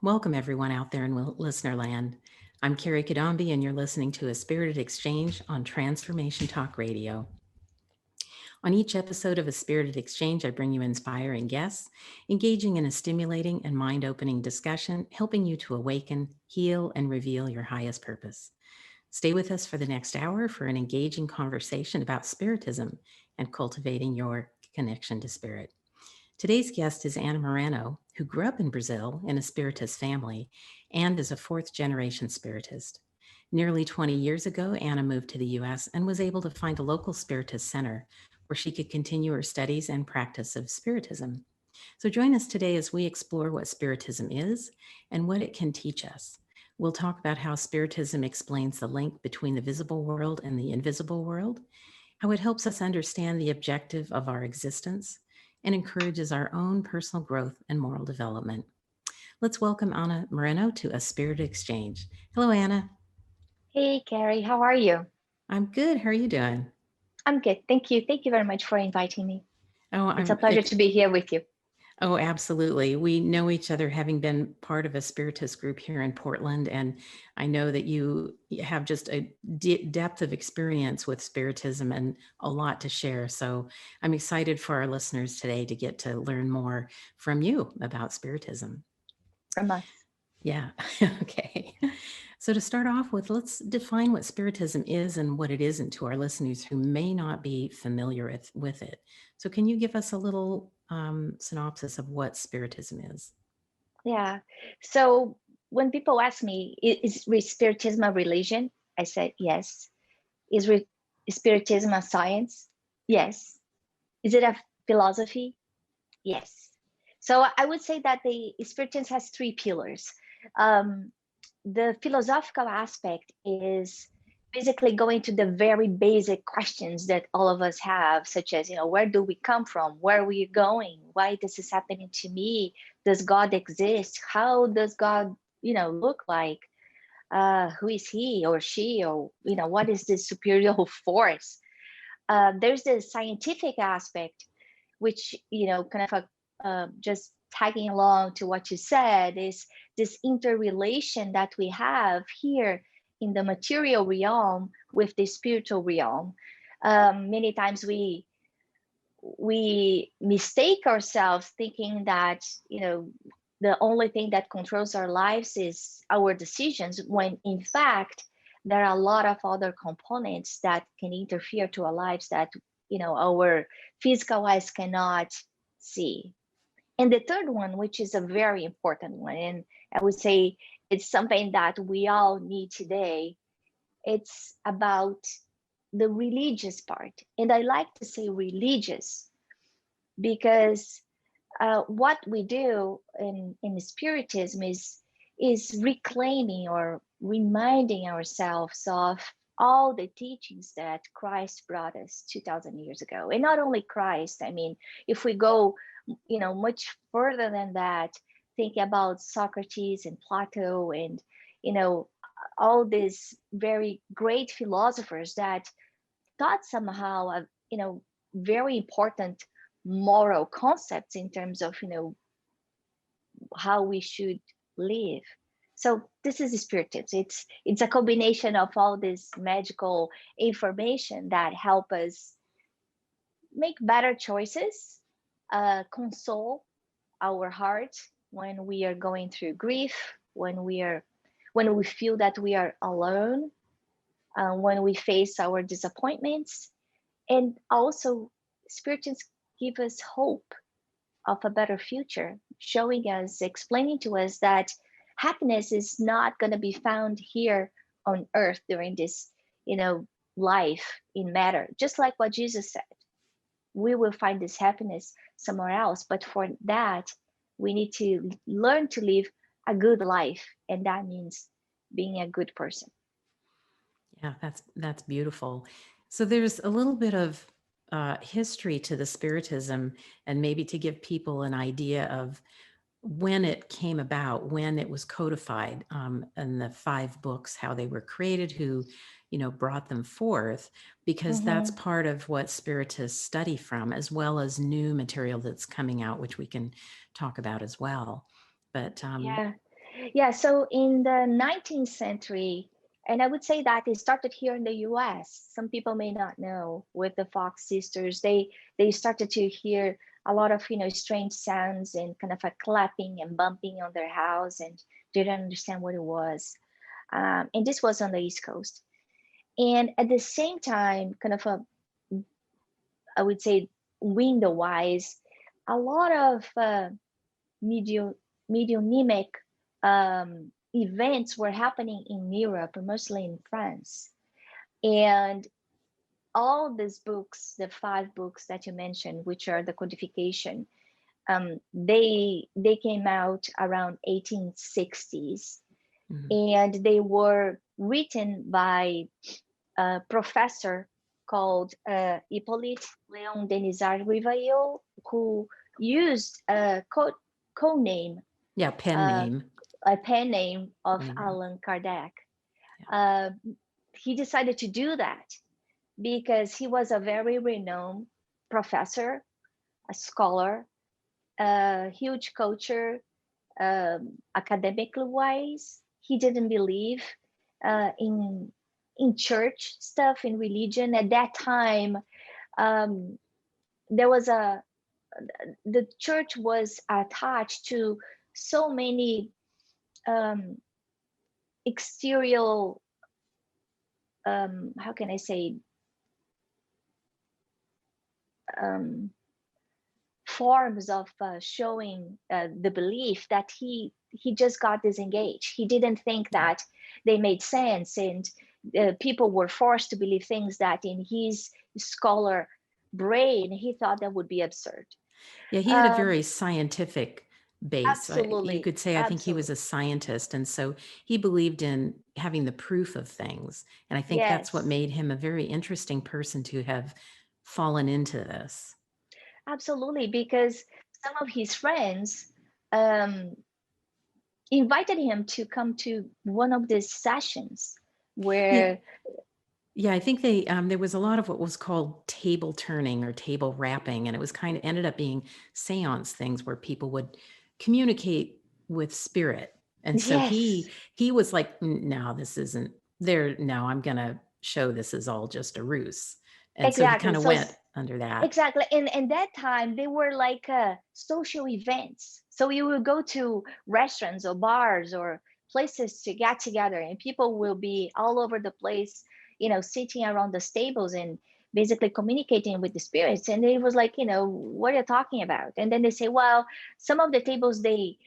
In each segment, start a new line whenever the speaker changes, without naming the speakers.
Welcome everyone out there in listener land. I'm Kerry Cadambi, and you're listening to a Spirited Exchange on Transformation Talk Radio. On each episode of A Spirited Exchange, I bring you inspiring guests, engaging in a stimulating and mind-opening discussion, helping you to awaken, heal, and reveal your highest purpose. Stay with us for the next hour for an engaging conversation about Spiritism and cultivating your connection to spirit. Today's guest is Anna Moreno, who grew up in Brazil in a Spiritist family and is a fourth-generation Spiritist. Nearly 20 years ago, Anna moved to the U.S. and was able to find a local Spiritist center where she could continue her studies and practice of Spiritism. So join us today as we explore what Spiritism is and what it can teach us. We'll talk about how Spiritism explains the link between the visible world and the invisible world, how it helps us understand the objective of our existence, and encourages our own personal growth and moral development. Let's welcome Anna Moreno to A Spirited Exchange. Hello, Anna.
Hey, Kerry, how are you?
I'm good. How are you doing?
I'm good. Thank you. Thank you very much for inviting me.
Oh,
it's a pleasure to be here with you.
Oh, absolutely. We know each other having been part of a Spiritist group here in Portland, and I know that you have just a depth of experience with Spiritism and a lot to share. So I'm excited for our listeners today to get to learn more from you about Spiritism.
From us.
Yeah. Okay. So to start off with, let's define what Spiritism is and what it isn't to our listeners who may not be familiar with it. So can you give us a little synopsis of what Spiritism is?
Yeah. So when people ask me, is Spiritism a religion? I said, yes. Is Spiritism a science? Yes. Is it a philosophy? Yes. So I would say that the Spiritism has three pillars. The philosophical aspect is basically going to the very basic questions that all of us have, such as, where do we come from? Where are we going? Why this is happening to me? Does God exist? How does God, look like? Who is he or she? Or, what is this superior force? There's the scientific aspect, which, kind of just tagging along to what you said, is this interrelation that we have here in the material realm with the spiritual realm. Many times we mistake ourselves thinking that, the only thing that controls our lives is our decisions, when in fact, there are a lot of other components that can interfere to our lives that, our physical eyes cannot see. And the third one, which is a very important one, and I would say it's something that we all need today, it's about the religious part. And I like to say religious because what we do in Spiritism is reclaiming or reminding ourselves of all the teachings that Christ brought us 2,000 years ago. And not only Christ, I mean, if we go much further than that, think about Socrates and Plato and all these very great philosophers that taught somehow very important moral concepts in terms of how we should live. So this is Spiritism. It's a combination of all this magical information that help us make better choices, console our heart when we are going through grief, when we feel that we are alone, when we face our disappointments. And also Spiritism give us hope of a better future, showing us, explaining to us that happiness is not going to be found here on earth during this life in matter, just like what Jesus said. We will find this happiness somewhere else, but for that we need to learn to live a good life, and that means being a good person.
Yeah, that's beautiful. So there's a little bit of history to the Spiritism, and maybe to give people an idea of when it came about, when it was codified, in the 5 books, how they were created, who, brought them forth, because that's
Mm-hmm.
part of what Spiritists study from, as well as new material that's coming out, which we can talk about as well. But
Yeah. Yeah. So in the 19th century, and I would say that it started here in the US. Some people may not know, with the Fox sisters, they started to hear a lot of, strange sounds and kind of a clapping and bumping on their house, and didn't understand what it was. And this was on the East Coast. And at the same time, kind of I would say, window wise, a lot of medium, mediumnimic events were happening in Europe, mostly in France. And all these books, the 5 books that you mentioned, which are the codification, they came out around 1860s,
mhm.
and they were written by a professor called Hippolyte Léon Denisard Rivaillot, who used a code name,
Yeah, pen
uh,
name
a pen name of
when he wrote.
Allan Kardec.
Yeah.
Uh, he decided to do that because he was a very renowned professor, a scholar, a huge culture, academically wise. He didn't believe in church stuff, in religion. At that time, um, there was the church was attached to so many um, exterior, how can I say, um, forms of showing the belief, that he just got disengaged. He didn't think
Yeah.
that they made sense, and people were forced to believe things that in his scholar brain he thought that would be absurd.
Yeah, he had a
Um,
very scientific base. You
absolutely,
could say, I think he was
absolutely,
a scientist. And so he believed in having the proof of things. And I think that's what
yes,
made him a very interesting person to have fallen into this.
absolutely, because some of his friends um, invited him to come to one of these sessions
Yeah.
where,
Yeah, I think there was a lot of what was called table turning or table rapping, and it was kind of ended up being seance things where people would communicate with spirit. And so
yes,
he was like, no, this isn't there. No, I'm gonna show this is all just a ruse. And so he
exactly.
kind of
So
went under that.
exactly. And that time they were like social events. So you will go to restaurants or bars or places to get together, and people will be all over the place, sitting around the tables and basically communicating with the spirits. And it was like, what are you talking about? And then they say, well, some of the tables they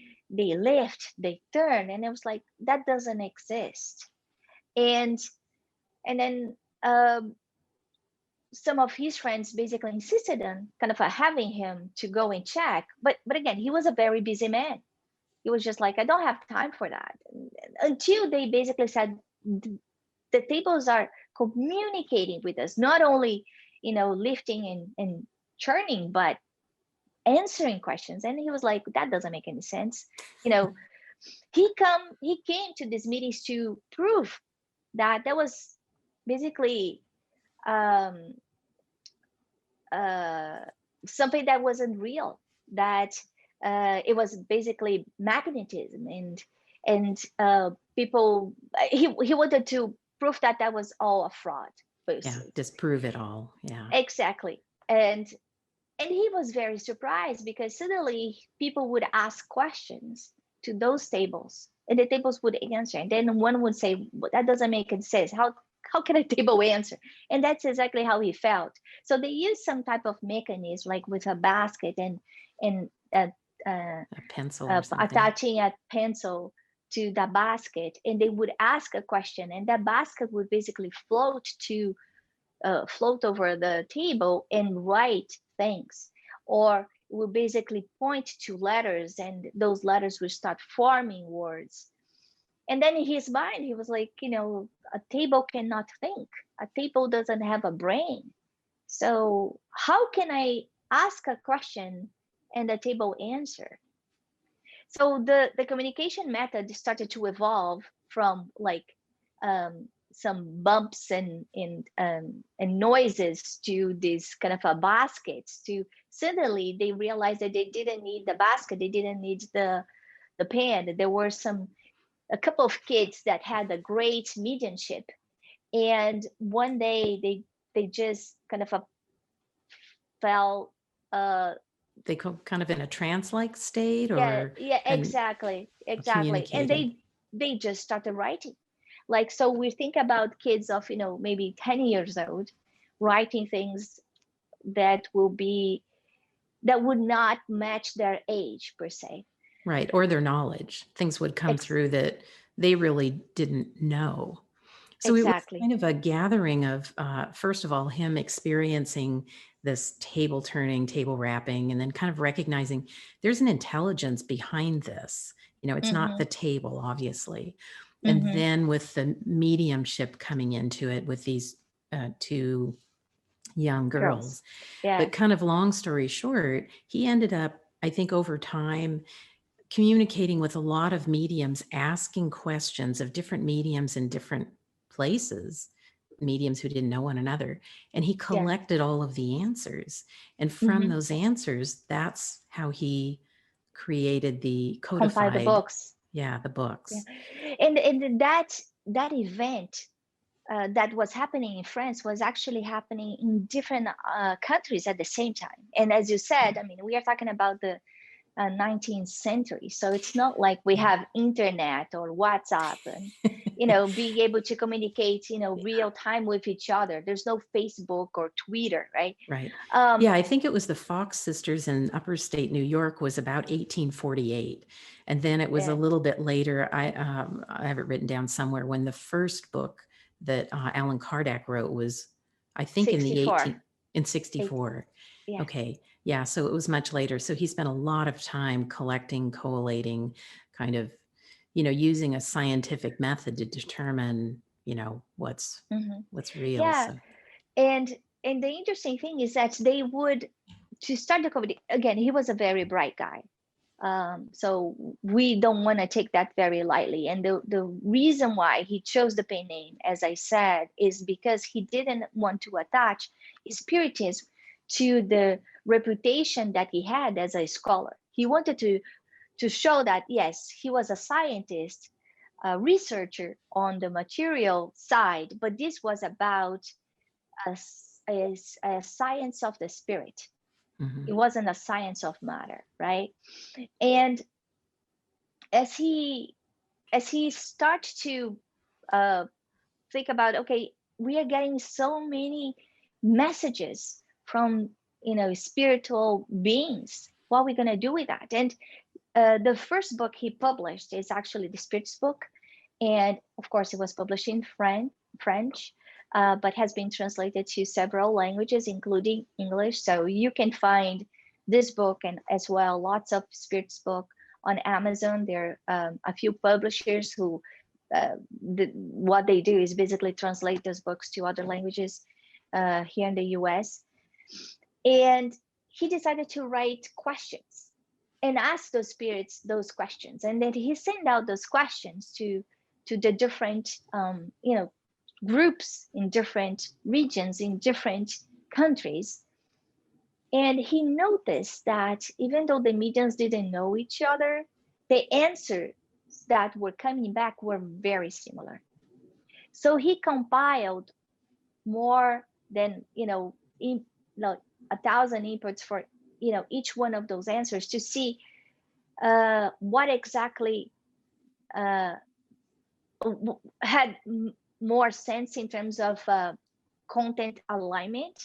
lift, they turn, and it was like, that doesn't exist. And and then some of his friends basically insisted on kind of having him to go and check, but again, he was a very busy man. He was just like, I don't have time for that. Until they basically said, the tables are communicating with us, not only lifting and churning, but answering questions. And he was like, that doesn't make any sense. you know he came to these meetings to prove that there was basically um uh, something that wasn't real, that it was basically magnetism, and people, he wanted to prove that that was all a fraud,
Yeah,
basically.
disprove it all. Yeah.
Exactly. And he was very surprised because suddenly people would ask questions to those tables, and the tables would answer, and then one would say, well, that doesn't make any sense. How can a table answer? And that's exactly how he felt. So they used some type of mechanism, like with a basket, and
A pencil or something.
attaching a pencil to the basket, and they would ask a question, and that basket would basically float over the table and write things, or will basically point to letters, and those letters will start forming words. And then in his mind, he was like, a table cannot think. A table doesn't have a brain. So how can I ask a question and the table answer? So the communication method started to evolve from like some bumps and noises to this kind of a baskets, to suddenly they realized that they didn't need the basket, they didn't need the pen. There were a couple of kids that had a great mediumship, and one day they just kind of fell
They kind of in a trance-like state,
yeah,
or
yeah,
and
exactly. And
communicated.
they just started writing. Like, so we think about kids of, maybe 10 years old writing things that would not match their age per se.
Right. Or their knowledge. Things would come
Ex-
through that they really didn't know. So it was
exactly.
kind of a gathering of, first of all, him experiencing this table turning, table wrapping, and then kind of recognizing there's an intelligence behind this. It's not
Mm-hmm.
the table, obviously. And
Mm-hmm.
then with the mediumship coming into it with these two young
Girls.
girls.
Yeah.
But kind of long story short, he ended up, I think, over time, communicating with a lot of mediums, asking questions of different mediums in different places, mediums who didn't know one another. And he
Yeah.
collected all of the answers. And from
Mm-hmm.
those answers, that's how he created the
Compile the
codified,
books.
the
Yeah.
books.
And that event that was happening in France was actually happening in different countries at the same time. And as you said, I mean, we are talking about the 19th century. So it's not like we
Yeah.
have internet or WhatsApp and, being able to communicate, real time with each other. There's no Facebook or Twitter, right?
Right.
Um,
Yeah, I think it was the Fox sisters in upper state New York was about 1848. And then it was a
yeah,
little bit later. I have it written down somewhere when the first book that Allan Kardec wrote was, I think, in the
64,
18 in 64.
yeah.
Okay. Yeah. So it was much later. So he spent a lot of time collecting, collating, kind of, using a scientific method to determine,
Mm-hmm.
what's real.
Yeah.
So
And the interesting thing is that they would, to start the comedy again, he was a very bright guy. So we don't want to take that very lightly. And the reason why he chose the pen name, as I said, is because he didn't want to attach Spiritism to the reputation that he had as a scholar. He wanted to show that, yes, he was a scientist, a researcher on the material side, but this was about a, a science of the spirit.
mhm.
It wasn't a science of matter, right? And as he starts to uh, think about, okay, we are getting so many messages from spiritual beings. What are we going to do with that? And the first book he published is actually the Spirits book, and of course it was published in French, but has been translated to several languages, including English. So you can find this book and as well lots of Spirits book on Amazon. There are a few publishers who what they do is basically translate those books to other languages here in the US. And he decided to write questions and ask those spirits those questions, and then he sent out those questions to the different groups in different regions in different countries. And he noticed that even though the mediums didn't know each other, the answers that were coming back were very similar. So he compiled more than like 1,000 inputs for each one of those answers to see what exactly uh, had more sense in terms of content alignment.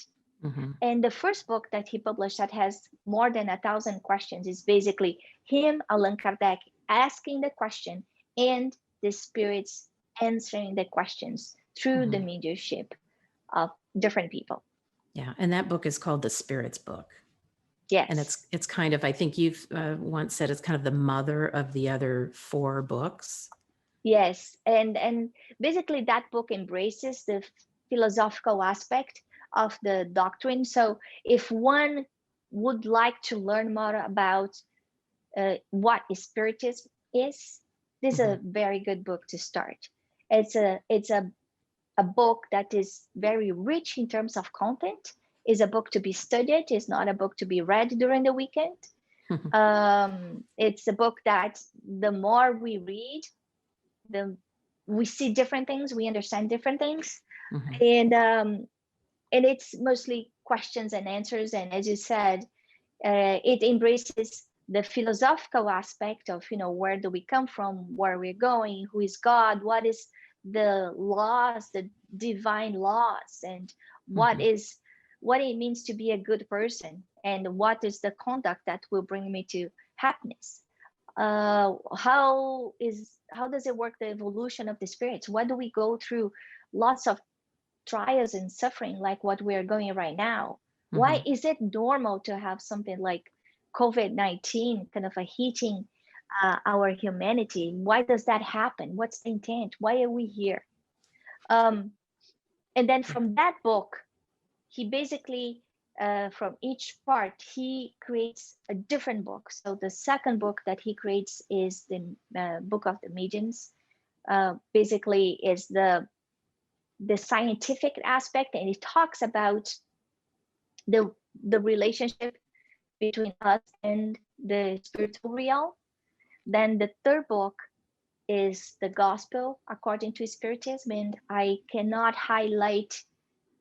Mm-hmm.
And the first book that he published that has more than 1,000 questions is basically him, Allan Kardec, asking the question and the spirits answering the questions through the
Mm-hmm.
mediumship of different people.
Yeah, and that book is called The Spirits Book. And
Yes.
it's kind of, I think you've once said it's kind of the mother of the other 4 books.
Yes, and basically that book embraces the philosophical aspect of the doctrine. So if one would like to learn more about what Spiritism is, this is
Mm-hmm.
a very good book to start. It's a book that is very rich in terms of content. Is a book to be studied. It's not a book to be read during the weekend. It's a book that the more we read, the we see different things, we understand different things,
Mm-hmm.
and it's mostly questions and answers. And as you said, it embraces the philosophical aspect of, where do we come from, where we're going, who is God, what is the laws, the divine laws, and
Mm-hmm.
what it means to be a good person, and what is the conduct that will bring me to happiness. How does it work, the evolution of the spirits? Why do we go through lots of trials and suffering like what we're going right now?
Mm-hmm.
Why is it normal to have something like COVID-19 kind of a hitting our humanity? Why does that happen? What's the intent? Why are we here? Um, and then
Yeah.
from that book, he basically, from each part, he creates a different book. So the second book that he creates is the Book of the Mediums. Basically, is the scientific aspect, and it talks about the the relationship between us and the spiritual realm. Then the third book is the Gospel according to Spiritism, and I cannot highlight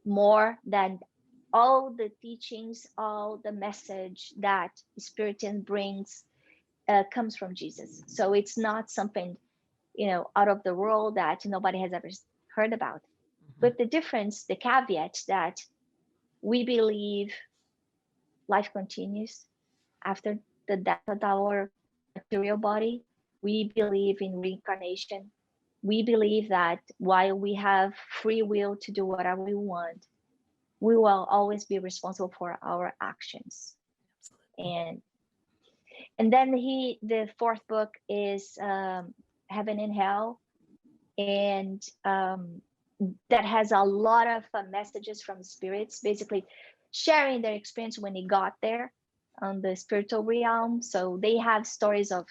more than all the teachings, all the message that Spiritism brings comes from Jesus. So it's not something, out of the world that nobody has ever heard about.
Mm-hmm.
With the difference, the caveat that we believe life continues after the death of our material body. We believe in reincarnation. We believe that while we have free will to do whatever we want, we will always be responsible for our actions.
Absolutely.
And then the fourth book is Heaven and Hell, and that has a lot of messages from spirits, basically sharing their experience when they got there on the spiritual realm. So they have stories of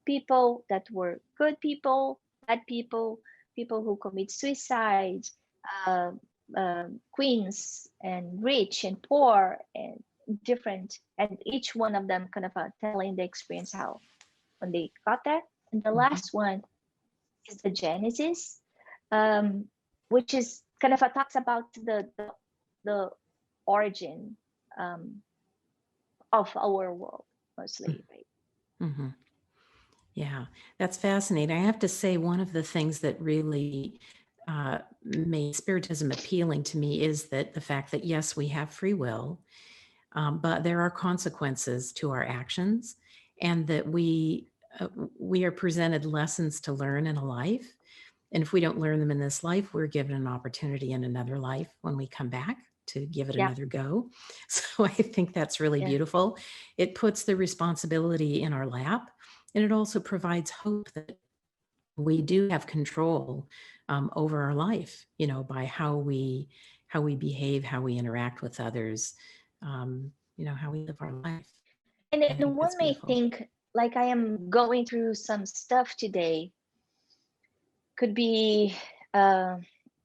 people that were good people, bad people, people who commit suicide, uh, queens and rich and poor and different, and each one of them kind of telling the experience how when they got there. And the
Mm-hmm.
last one is the Genesis, um, which is kind of talks about the origin um, of our world mostly, right?
Mm-hmm. Yeah, that's fascinating. I have to say, one of the things that really made Spiritism appealing to me is that the fact that, yes, we have free will, but there are consequences to our actions, and that we are presented lessons to learn in a life. And if we don't learn them in this life, we're given an opportunity in another life when we come back to give it
Yeah,
another go. So I think that's really
yeah.
beautiful. It puts the responsibility in our lap, and it also provides hope that we do have control over our life, by how we behave, how we interact with others, how we live our life. I
And
think that's
one may
beautiful.
think like I am going through some stuff today, could be uh,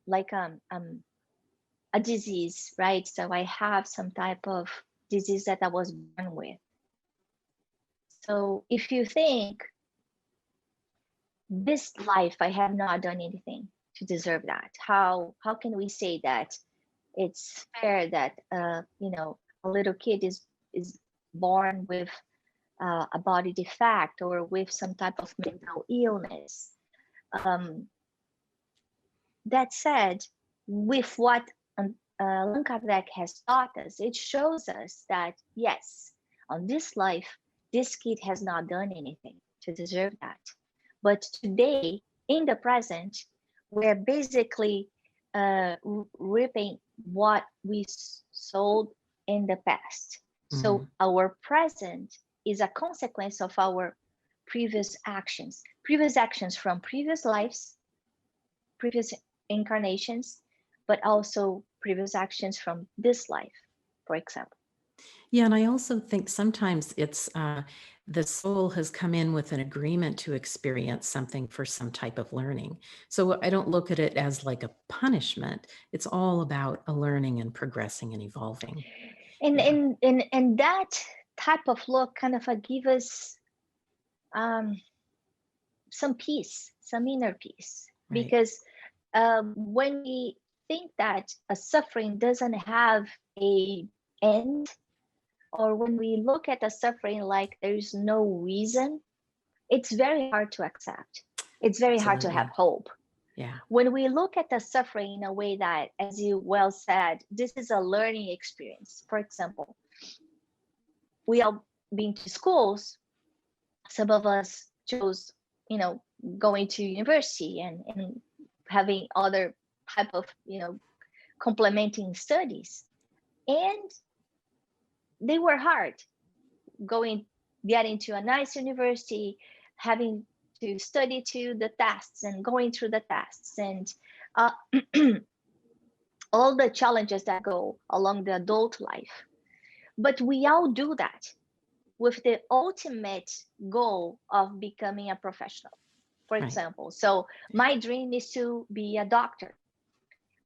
like a disease, right? So I have some type of disease that I was born with. So if you think this life I have not done anything to deserve that, how can we say that it's fair that a little kid is born with a body defect or with some type of mental illness? um, that said, with what Allan Kardec has taught us, it shows us that yes, on this life, this kid has not done anything to deserve that. But today, in the present, we're basically reaping what we sold in the past.
Mm-hmm.
So our present is a consequence of our previous actions from previous lives, previous incarnations, but also previous actions from this life, for example.
Yeah, and I also think sometimes the soul has come in with an agreement to experience something for some type of learning. So I don't look at it as like a punishment. It's all about a learning and progressing and evolving.
And
Yeah.
and that type of look kind of give us some peace, some inner peace,
Right.
because when we think that a suffering doesn't have a end, or when we look at a suffering like there's no reason, it's very hard to accept. It's very hard to have
Absolutely.
hope.
Yeah.
When we look at the suffering in a way that, as you well said, this is a learning experience. For example, we all been to schools. Some of us chose, going to university and having other type of, complementing studies. And they were hard, getting to a nice university, having to study to the tests and going through the tests, and uh, all the challenges that go along the adult life. But we all do that with the ultimate goal of becoming a professional, for
Right.
example. So my dream is to be a doctor.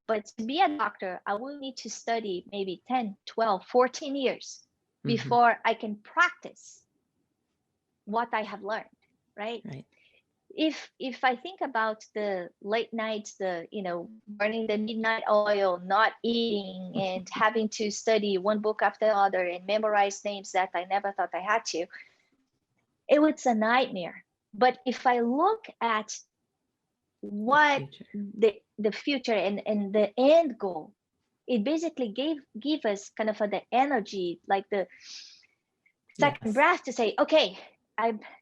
But to be a doctor, I will need to study maybe 10, 12, 14 years before I can practice what I have learned, right?
Right.
If I think about the late nights, burning the midnight oil, not eating, and having to study one book after the other and memorize names that I never thought I had to, it was a nightmare. But if I look at what the future and the end goal, it basically give us kind of the energy, like the second breath to say, okay,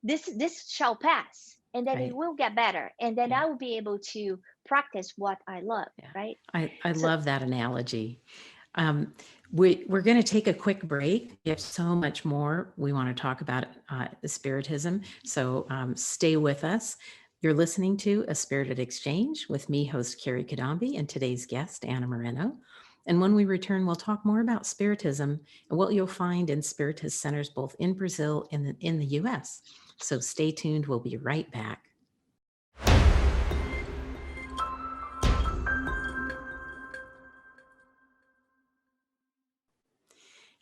this shall pass, and then it will get better, and then I will be able to practice what I love. Right.
I love that analogy. We're going to take a quick break. We have so much more we want to talk about the Spiritism. So stay with us. You're listening to A Spirited Exchange with me, host Kerry Cadambi, and today's guest, Anna Moreno. And when we return, we'll talk more about Spiritism and what you'll find in Spiritist centers both in Brazil and in the US. So stay tuned. We'll be right back.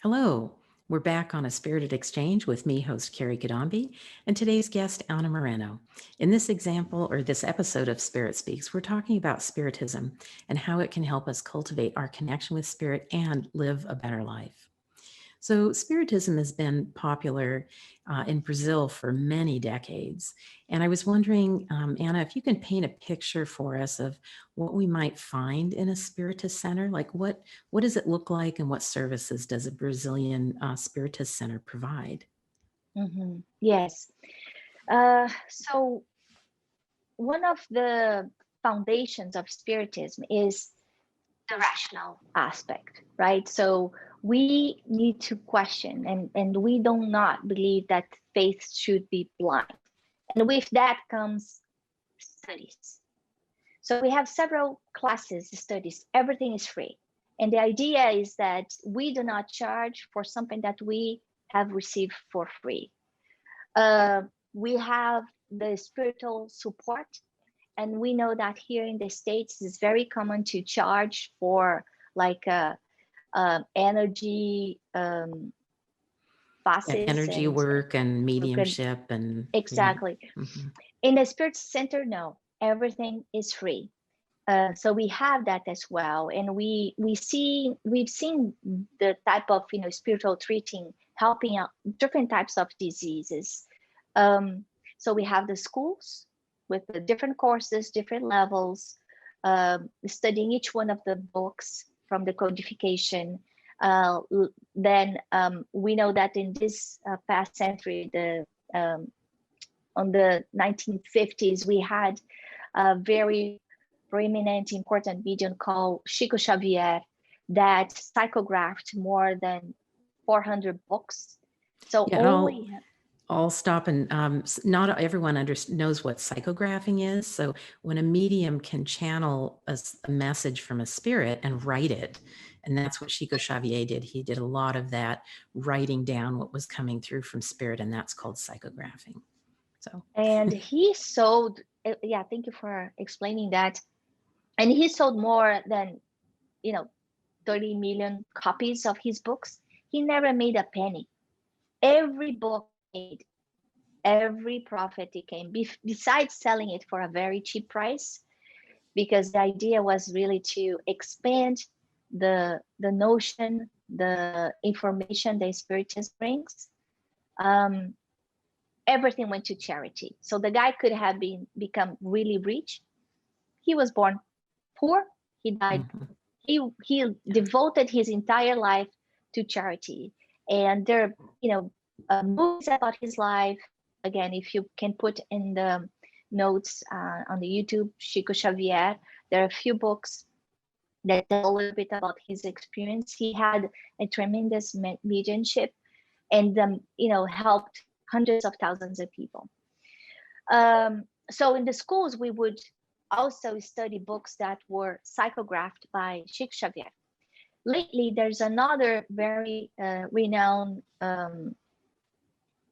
Hello, we're back on A Spirited Exchange with me, host Kerry Cadambi, and today's guest, Anna Moreno. In this example, or this episode of Spirit Speaks, we're talking about Spiritism and how it can help us cultivate our connection with spirit and live a better life. So Spiritism has been popular in Brazil for many decades. And I was wondering, Anna, if you can paint a picture for us of what we might find in a Spiritist center, like what does it look like and what services does a Brazilian Spiritist center provide?
Mm-hmm. Yes. So one of the foundations of Spiritism is the rational aspect, right? So we need to question, and we do not believe that faith should be blind. And with that comes studies. So we have several classes, studies, everything is free. And the idea is that we do not charge for something that we have received for free. We have the spiritual support, and we know that here in the States it's very common to charge for like energy passes,
energy
and
work and mediumship and
exactly.
Mm-hmm.
In the Spirit Center, no, everything is free. So we have that as well, and we've seen the type of spiritual treating helping out different types of diseases. So we have the schools with the different courses, different levels, studying each one of the books from the codification. Then we know that in this past century, on the 1950s, we had a very prominent, important medium called Chico Xavier that psychographed more than 400 books. So
I'll stop and not everyone knows what psychographing is. So when a medium can channel a message from a spirit and write it, and that's what Chico Xavier did. He did a lot of that, writing down what was coming through from spirit, and that's called psychographing. So,
And he sold, yeah, thank you for explaining that. And he sold more than, 30 million copies of his books. He never made a penny. Every book made, every profit he came, besides selling it for a very cheap price, because the idea was really to expand the notion, the information that Spiritism brings. Everything went to charity. So the guy could have become really rich. He was born poor. He died. He devoted his entire life to charity. And there, movies about his life. Again, if you can put in the notes on the YouTube, Chico Xavier, there are a few books that tell a little bit about his experience. He had a tremendous mediumship, and helped hundreds of thousands of people. So in the schools, we would also study books that were psychographed by Chico Xavier. Lately, there's another very renowned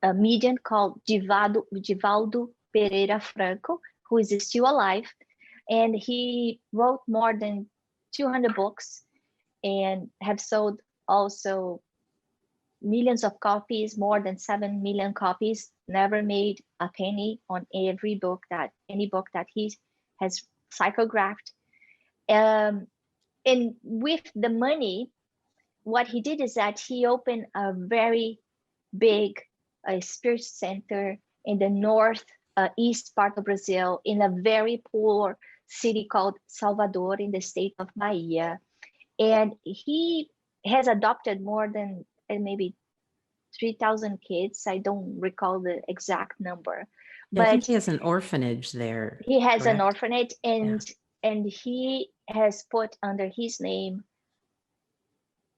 medium called Divaldo Pereira Franco, who is still alive, and he wrote more than 200 books and have sold also millions of copies, more than 7 million copies, never made a penny on any book that he has psychographed. And with the money, what he did is that he opened a very big spirit center in the north east part of Brazil, in a very poor city called Salvador in the state of Bahia. And he has adopted more than maybe 3,000 kids. I don't recall the exact number.
Yeah, I think he has an orphanage there.
He has
correct?
an orphanage, and he has put under his name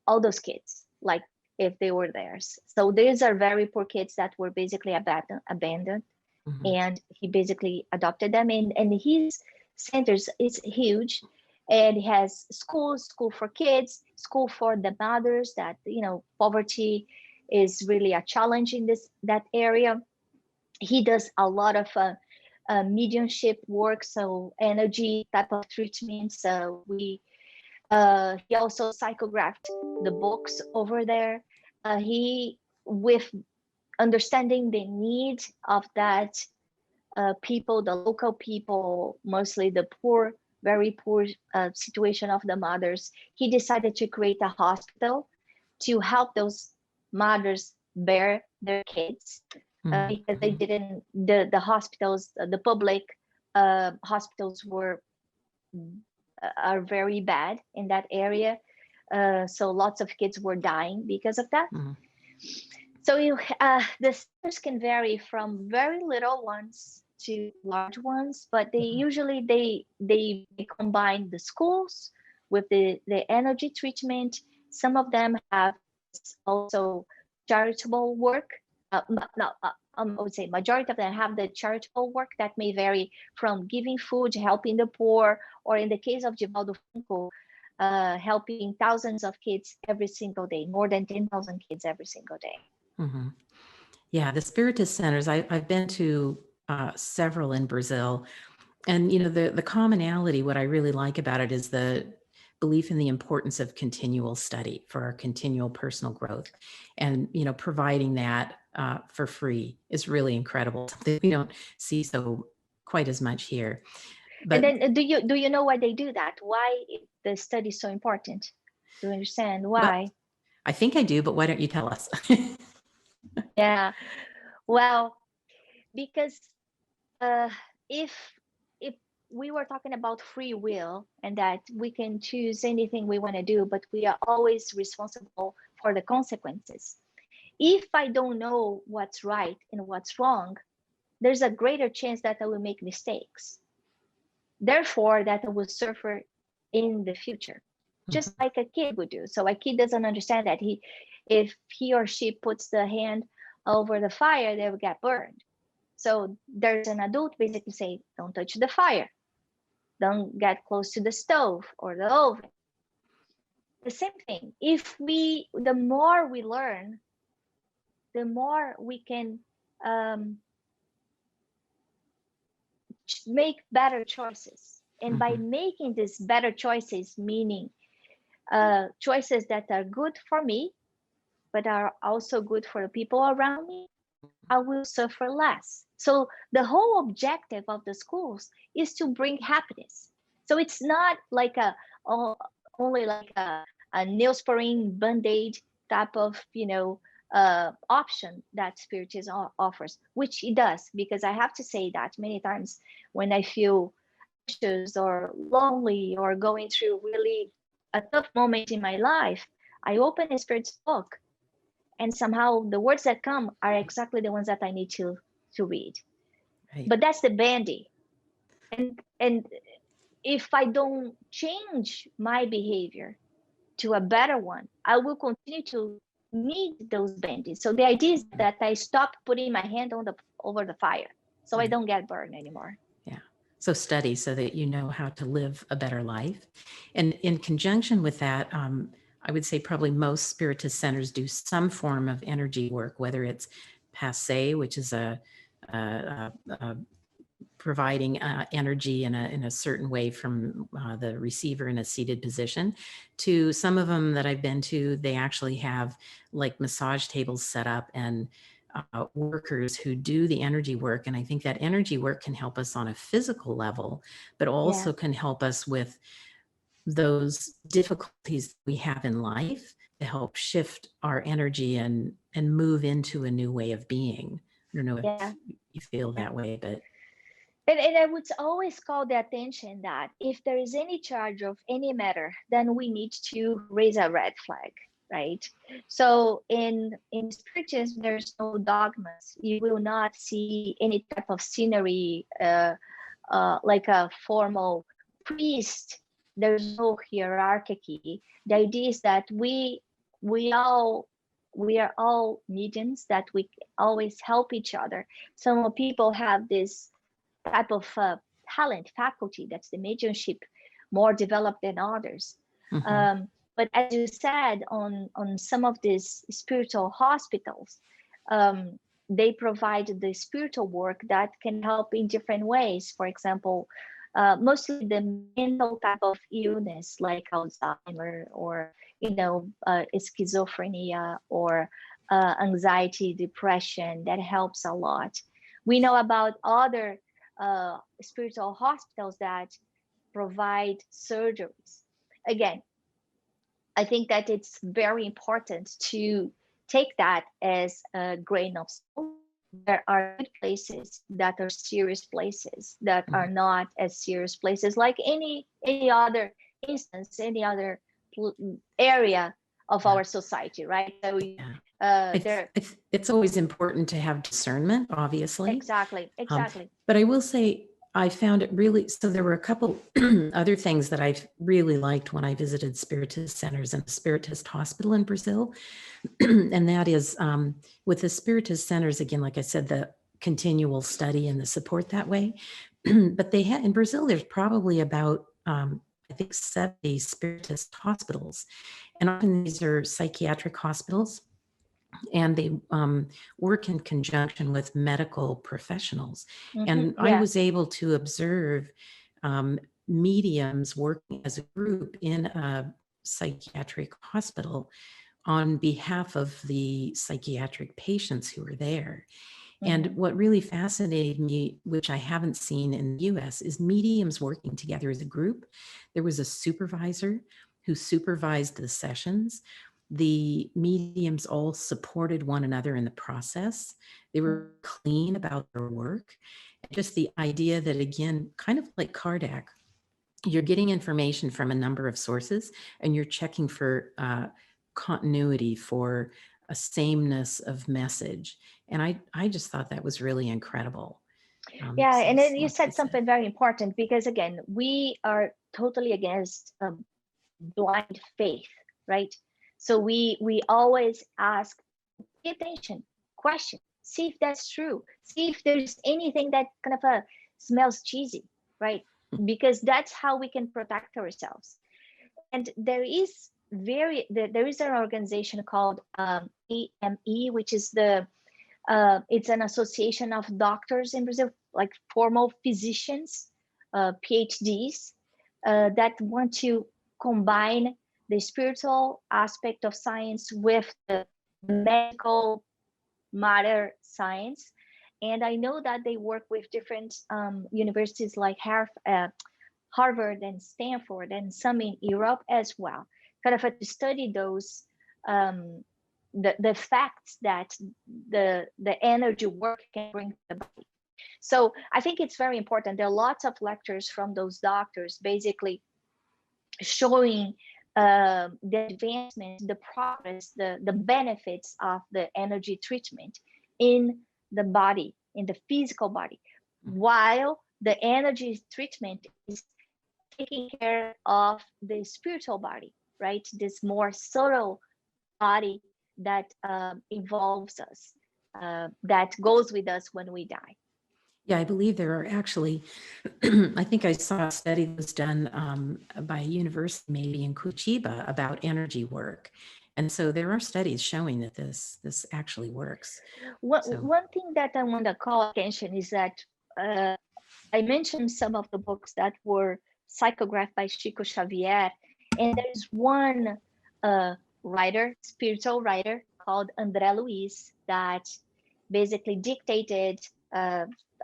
all those kids, like if they were theirs. So these are very poor kids that were basically abandoned. And he basically adopted them. And his centers is huge, and he has school for kids, school for the mothers that, poverty is really a challenge in that area. He does a lot of mediumship work, so energy type of treatments. So he also psychographed the books over there. He, with understanding the need of that people, the local people, mostly the poor, very poor situation of the mothers, he decided to create a hospital to help those mothers bear their kids, because they didn't, the hospitals, the public hospitals are very bad in that area. So lots of kids were dying because of that. So the centers can vary from very little ones to large ones, but they usually they combine the schools with the energy treatment. Some of them have also charitable work. I would say majority of them have the charitable work that may vary from giving food, helping the poor, or in the case of Divaldo Franco, helping thousands of kids every single day, more than 10,000 kids every single day.
Yeah, the Spiritist centers, I've been to several in Brazil, and the commonality, what I really like about it is the belief in the importance of continual study for our continual personal growth, and providing that for free is really incredible. Something we don't see so quite as much here.
But, and then do you know why they do that? Why the study is so important? Do you understand why?
Well, I think I do, but why don't you tell us?
Yeah, well, because if we were talking about free will and that we can choose anything we want to do, but we are always responsible for the consequences. If I don't know what's right and what's wrong, there's a greater chance that I will make mistakes. Therefore, that I will suffer in the future, just like a kid would do. So a kid doesn't understand that if he or she puts the hand over the fire, they will get burned. So there's an adult basically say, don't touch the fire, don't get close to the stove or the oven. The same thing. The more we learn, the more we can make better choices. And by making these better choices, meaning choices that are good for me, but are also good for the people around me, I will suffer less. So the whole objective of the schools is to bring happiness. So it's not like only like a Neosporin Band-Aid type of option that Spiritism offers, which it does, because I have to say that many times when I feel anxious or lonely or going through really a tough moment in my life, I open a Spirit's book, and somehow the words that come are exactly the ones that I need to read.
Right.
But that's the bandy. And if I don't change my behavior to a better one, I will continue to need those bandies. So the idea is that I stop putting my hand over the fire, so I don't get burned anymore.
Yeah. So study so that you know how to live a better life. And in conjunction with that, I would say probably most Spiritist centers do some form of energy work, whether it's passe, which is a providing energy in a certain way from the receiver in a seated position, to some of them that I've been to, they actually have like massage tables set up and workers who do the energy work. And I think that energy work can help us on a physical level, but also can help us with those difficulties we have in life to help shift our energy and move into a new way of being. I don't know if you feel that way, but
and I would always call the attention that if there is any charge of any matter, then we need to raise a red flag, right? So in Spiritism, there's no dogmas. You will not see any type of scenery like a formal priest. There's no hierarchy. The idea is that we are all mediums, that we always help each other. Some people have this type of talent, faculty, that's the mediumship, more developed than others. But as you said, on some of these spiritual hospitals, they provide the spiritual work that can help in different ways. For example, mostly the mental type of illness like Alzheimer or schizophrenia or anxiety, depression, that helps a lot. We know about other spiritual hospitals that provide surgeries. Again, I think that it's very important to take that as a grain of salt. There are good places that are serious places that are not as serious places like any other instance, any other area of our society, right? So
it's always important to have discernment, obviously.
Exactly.
But I will say, I found it really, so there were a couple other things that I really liked when I visited Spiritist centers and a Spiritist hospital in Brazil. And that is with the Spiritist centers, again, like I said, the continual study and the support that way. But they had, in Brazil, there's probably about, I think 70 Spiritist hospitals. And often these are psychiatric hospitals. And they work in conjunction with medical professionals. And I was able to observe mediums working as a group in a psychiatric hospital on behalf of the psychiatric patients who were there. And what really fascinated me, which I haven't seen in the US, is mediums working together as a group. There was a supervisor who supervised the sessions. The mediums all supported one another in the process. They were clean about their work. Just the idea that, again, kind of like Kardec, you're getting information from a number of sources and you're checking for continuity, for a sameness of message. And I just thought that was really incredible.
And then you said something very important, because again, we are totally against blind faith, right? So we always ask, pay attention, question, see if that's true, see if there's anything that kind of smells cheesy, right? Because that's how we can protect ourselves. And there is an organization called AME, which is it's an association of doctors in Brazil, like formal physicians, PhDs, that want to combine the spiritual aspect of science with the medical matter science. And I know that they work with different universities like Harvard and Stanford, and some in Europe as well, kind of to study those the facts that the energy work can bring to the body. So I think it's very important. There are lots of lectures from those doctors, basically showing the advancement, the progress, the benefits of the energy treatment in the body, in the physical body, while the energy treatment is taking care of the spiritual body, right? This more subtle body that involves us, that goes with us when we die.
Yeah, I believe there are actually, I think I saw a study that was done by a university, maybe in Curitiba, about energy work. And so there are studies showing that this actually works.
One thing that I want to call attention is that I mentioned some of the books that were psychographed by Chico Xavier, and there's one spiritual writer called André Luiz, that basically dictated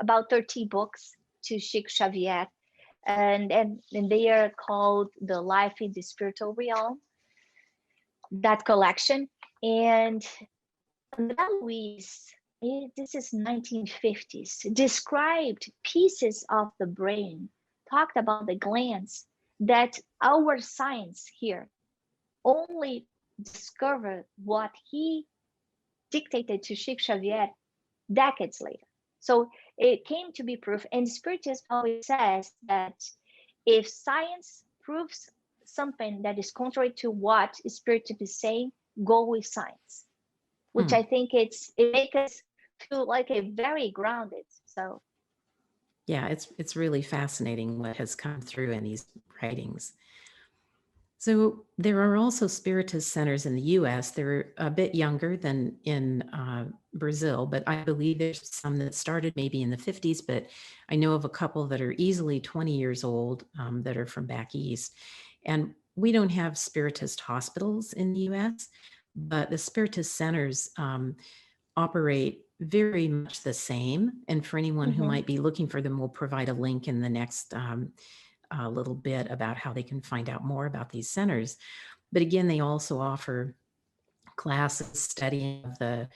about 30 books to Chico Xavier, and they are called The Life in the Spiritual Realm, that collection. And André Luiz, this is 1950s, described pieces of the brain, talked about the glands that our science here only discovered what he dictated to Chico Xavier decades later. So it came to be proof. And Spiritism always says that if science proves something that is contrary to what Spiritism is saying, go with science, which I think it makes us feel like a very grounded. So
yeah, it's really fascinating what has come through in these writings. So there are also Spiritist centers in the US. They're a bit younger than in Brazil, but I believe there's some that started maybe in the 50s, but I know of a couple that are easily 20 years old that are from back east. And we don't have Spiritist hospitals in the US, but the Spiritist centers operate very much the same. And for anyone who might be looking for them, we'll provide a link in the next a little bit about how they can find out more about these centers. But again, they also offer classes, studying of the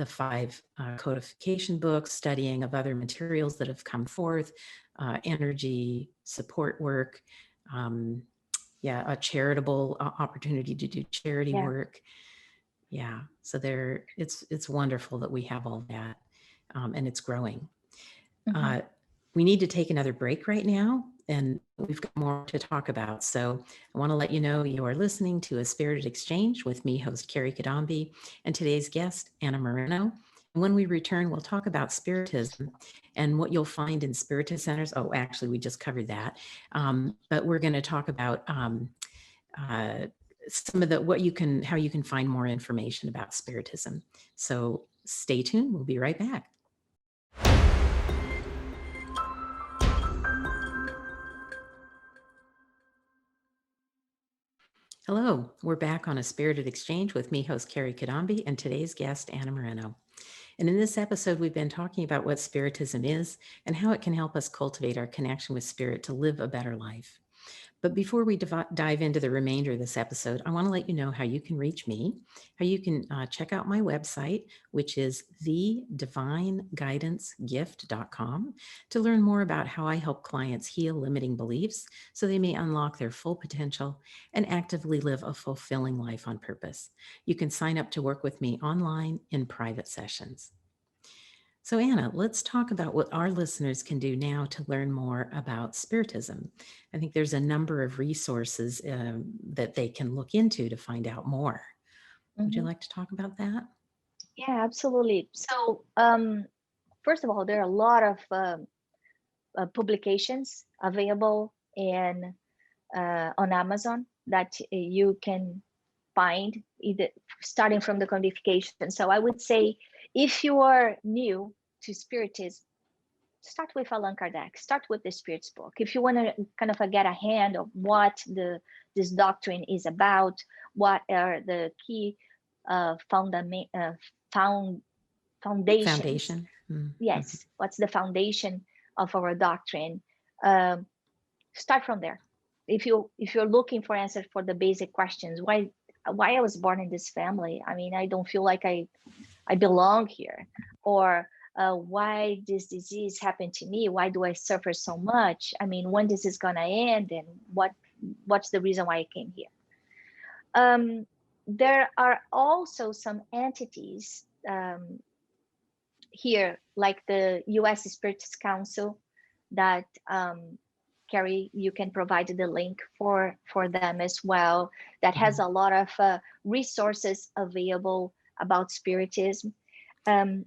5 codification books, studying of other materials that have come forth, energy support work, a charitable opportunity to do charity work. Yeah, so it's wonderful that we have all that, and it's growing. We need to take another break right now, and we've got more to talk about. So I want to let you know you are listening to A Spirited Exchange with me, host Kerry Cadambi, and today's guest, Anna Moreno. And when we return, we'll talk about Spiritism and what you'll find in Spiritist centers. Oh, actually, we just covered that. But we're going to talk about some of how you can find more information about Spiritism. So stay tuned. We'll be right back. Hello, we're back on A Spirited Exchange with me, host Kerry Cadambi, and today's guest, Anna Moreno. And in this episode, we've been talking about what Spiritism is and how it can help us cultivate our connection with spirit to live a better life. But before we dive into the remainder of this episode, I want to let you know how you can reach me, how you can check out my website, which is thedivineguidancegift.com, to learn more about how I help clients heal limiting beliefs so they may unlock their full potential and actively live a fulfilling life on purpose. You can sign up to work with me online in private sessions. So Anna, let's talk about what our listeners can do now to learn more about Spiritism. I think there's a number of resources that they can look into to find out more. Would you like to talk about that?
Yeah, absolutely. So, first of all, there are a lot of publications available in on Amazon that you can find, either starting from the codification. So I would say, if you are new to Spiritism, start with Allan Kardec, start with the Spirits book. If you want to kind of get a hand of what this doctrine is about, what are the key fundament, foundations.
Foundation. Mm-hmm.
Yes, what's the foundation of our doctrine? Um, Start from there. If you're looking for answers for the basic questions, why I was born in this family. I mean, I don't feel like I belong here, or why this disease happened to me. Why do I suffer so much? I mean, when this is gonna end, and what's the reason why I came here? There are also some entities here, like the U.S. Spirits Council, that Kerry, you can provide the link for them as well. That has a lot of resources available about Spiritism. Um,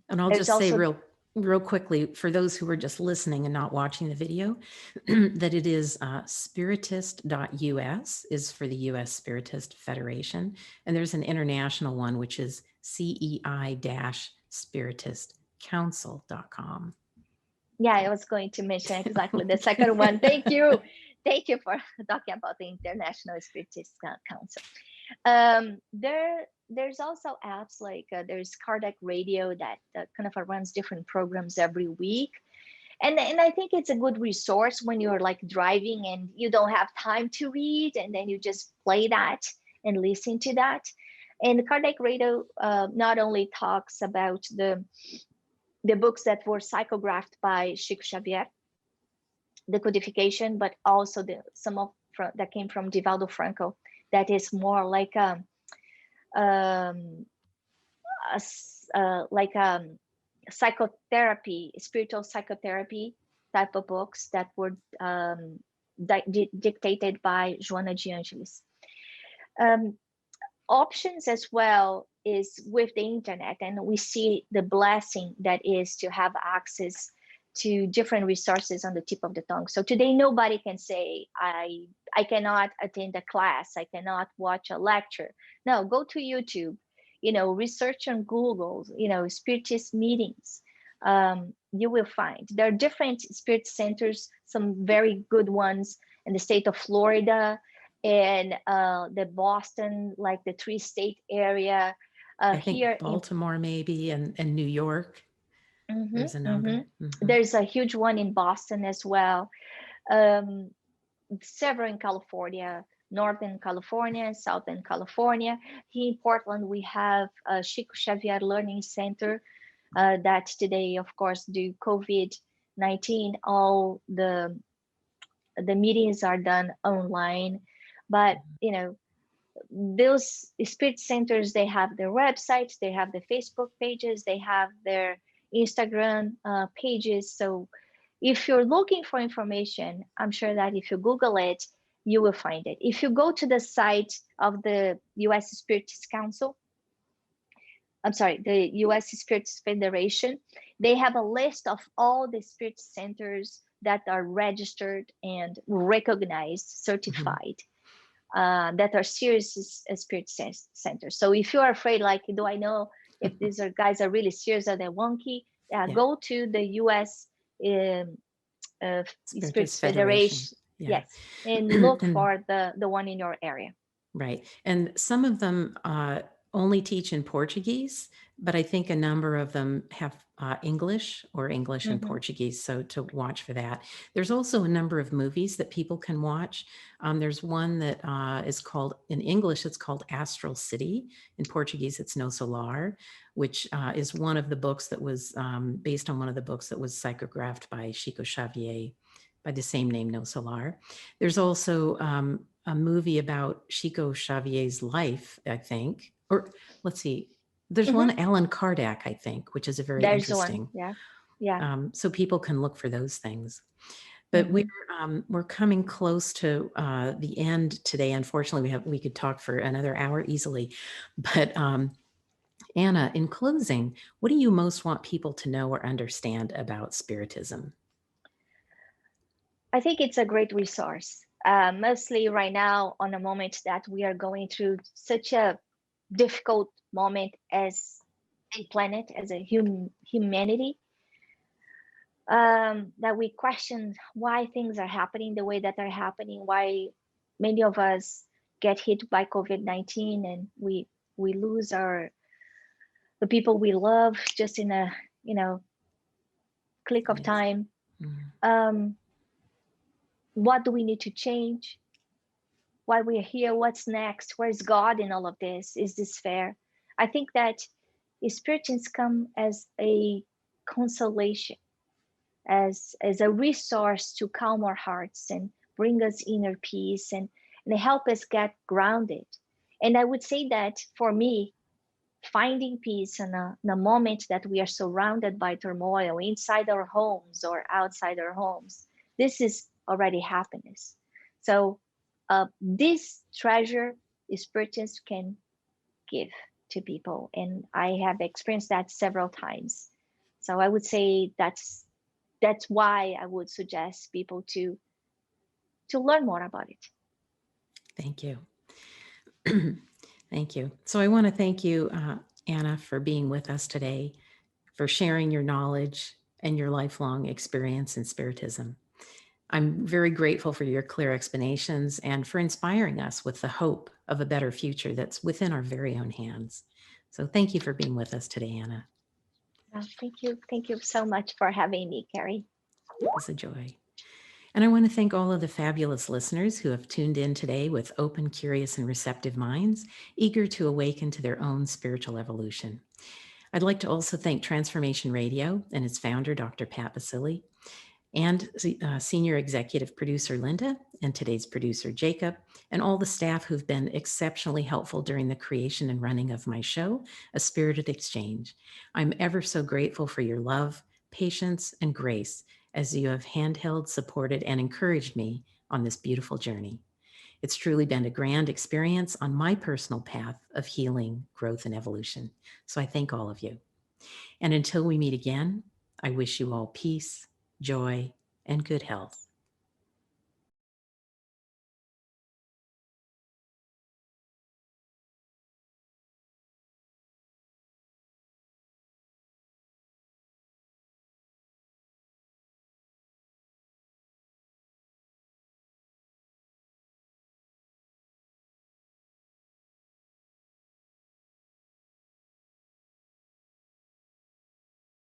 And I'll
there's
just say
also
real quickly, for those who are just listening and not watching the video, that it is spiritist.us is for the US Spiritist Federation. And there's an international one, which is CEI-spiritistcouncil.com.
Yeah, I was going to mention exactly the second one. Thank you. Thank you for talking about the International Spiritist Council. There's also apps like there's Kardec Radio that kind of runs different programs every week. And I think it's a good resource when you're like driving and you don't have time to read, and then you just play that and listen to that. And Kardec Radio not only talks about the books that were psychographed by Chico Xavier, the codification, but also some of that came from Divaldo Franco. That is more like psychotherapy, spiritual psychotherapy type of books that were dictated by Joana de Angelis. Options as well is with the internet, and we see the blessing that is to have access to different resources on the tip of the tongue. So today nobody can say I cannot attend a class, I cannot watch a lecture. No, go to YouTube, research on Google, Spiritist meetings. You will find there are different spirit centers, some very good ones in the state of Florida and the Boston, like the tri-state area.
I think
Here
Baltimore maybe, and New York. There's a number.
There's a huge one in Boston as well. Several in California, Northern California, Southern California. Here in Portland, we have a Chico Xavier Learning Center that today, of course, due COVID-19, all the meetings are done online. But those spirit centers, they have their websites, they have the Facebook pages, they have their Instagram pages. So if you're looking for information, I'm sure that if you Google it, you will find it. If you go to the site of the US Spiritist Council, the US Spiritist Federation, they have a list of all the spirit centers that are registered and recognized, certified. That are serious spirit centers. So if you're afraid, like, do I know if these guys are really serious or they're wonky? Go to the US Spirit Federation.
Yeah.
Yes, and look for the one in your area.
Right. And some of them only teach in Portuguese, but I think a number of them have English or English and Portuguese. So to watch for that. There's also a number of movies that people can watch. There's one that is called, in English, it's called Astral City. In Portuguese, it's No Solar, which is one of the books that was based on one of the books that was psychographed by Chico Xavier by the same name, No Solar. There's also a movie about Chico Xavier's life, I think, or let's see, there's one Allan Kardec, I think, which is a very interesting.
One. Yeah.
So people can look for those things. But we're coming close to the end today. Unfortunately, we could talk for another hour easily. But Anna, in closing, what do you most want people to know or understand about Spiritism?
I think it's a great resource, mostly right now on a moment that we are going through such a difficult moment as a planet, as a humanity, that we question why things are happening the way that they're happening, why many of us get hit by COVID-19 and we lose the people we love just in a click of
Yes.
time.
Mm.
Um, what do we need to change? Why we're here? What's next? Where's God in all of this? Is this fair? I think that spirituals come as a consolation, as a resource to calm our hearts and bring us inner peace and help us get grounded. And I would say that for me, finding peace in a moment that we are surrounded by turmoil inside our homes or outside our homes, this is already happiness. So this treasure spirituals can give to people, and I have experienced that several times. So I would say that's why I would suggest people to learn more about it.
Thank you. Thank you. So I want to thank you, Anna, for being with us today, for sharing your knowledge and your lifelong experience in Spiritism. I'm very grateful for your clear explanations and for inspiring us with the hope of a better future that's within our very own hands. So thank you for being with us today, Anna.
Thank you so much for having me, Kerry.
It was a joy. And I want to thank all of the fabulous listeners who have tuned in today with open, curious, and receptive minds, eager to awaken to their own spiritual evolution. I'd like to also thank Transformation Radio and its founder, Dr. Pat Basili, and senior executive producer Linda, and today's producer Jacob, and all the staff who've been exceptionally helpful during the creation and running of my show, A Spirited Exchange. I'm ever so grateful for your love, patience, and grace as you have handheld, supported, and encouraged me on this beautiful journey. It's truly been a grand experience on my personal path of healing, growth, and evolution. So I thank all of you. And until we meet again, I wish you all peace, joy, and good health.